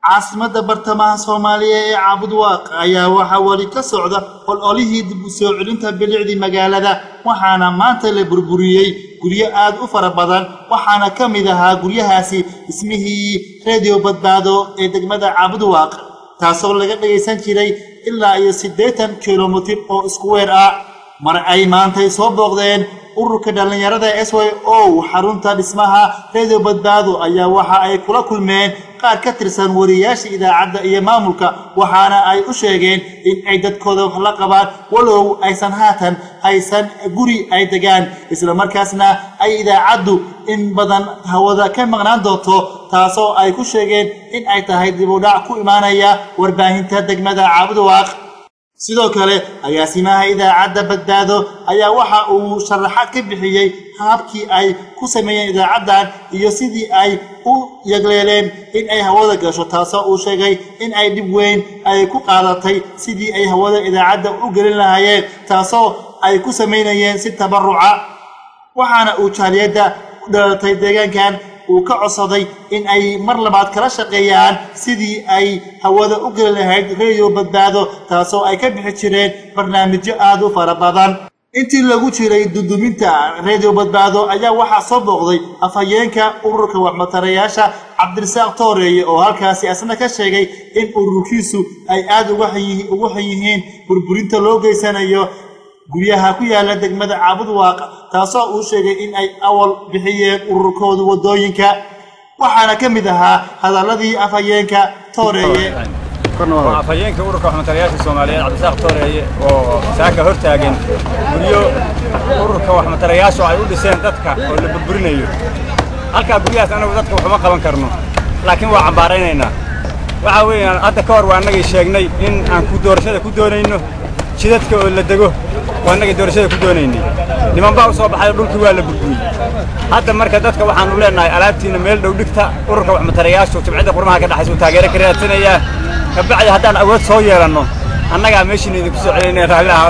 عاصمة برتمان Soomaaliya عابد واق ayaa waxa wali ka socda ololihii dib u soo celinta bilicdi magaalada waxaana maanta la burburiyay guryo aad u fara badan waxaana kamid ahaa guryahaasi ismihii radio badbaado ee degmada Caabud Waaq taasoo laga dhageysan jiray ilaa 80 kiiloomitir oo square ah mar ay maanta soo booqdeen ururka dhalinyarada SYO xarunta dhismaha radio badbaado ayaa waxa ay kula kulmeen qaar ka tirsan wariyaasha idaacadda iyo maamulka waxaana ay u sheegeen in ay dadkooda wax la qabaan walow aysan haatan haysan guri ay degaan isla markaasna ay idaacaddu in badan hawada ka maqnaan doonto taasoo ay ku sheegeen in ay tahay dib u dhac ku imaanaya warbaahinta degmada Caabud Waaq sidoo kale agaasimaha idaacadda badbaado ayaa waxa uu sharaxaad ka bixiyay habkii ay ku sameeyeen idaacaddan iyo sidii ay u yagleeleen in ay hawada gasho taasoo uu sheegay in ay dib weyn ay ku qaadatay sidii ay hawada idaacadda u gelin lahaayeen taasoo ay ku sameeyeen si tabaruca waxaana uu jaaliyada ku dhalatay deegaankan uu ka codsaday in ay mar labaad kala shaqeeyaan sidii ay hawada u gelin lahayd radio badbaado taasoo ay ka bixi jireen barnaamijyo aad u fara badan intii lagu jiray duduminta radio badbaado ayaa waxa soo booqday afhayeenka ururka waxmatarayaasha Cabdirasaaq Tooreeye oo halkaasi asna ka sheegay in ururkiisu ay aad uga xayyihiin burburinta loo geysanayo guryaha ku yaala degmada Caabud Waaq taasoo uu sheegay in ay awal bixiyeen ururkooda wadooyinka waxaana kamid ahaa hadaladii afhayeenka Tooreeye afhayeenka ururka waxmatarayaasha Soomaaliyeed Cabdirasaaq Tooreeye oo saaka hortaagan guryo ururka waxmatarayaasha ay u dhiseen dadka oo la burburinayo halka guryahaas anagu dadka waxba qaban karno laakiin waa cambaaraynayna waxa weeyaan hadda ka hor waa anaga sheegnay in aan ku doorashada ku doonayno jidadka oo la dago waa anaga doorashada ku doonaynay niman baa soo baxay dhulkii waa la burburiyay hadda marka dadka waxaan u leenahay alaabtiina meel dhow dhigta ururka waxmatarayaasha jimcida qurmaha ka dhaxayso taageero ka raadsanaya kabacdi haddaan awood soo yeelano annaga meeshin idinku soo celinay raaliha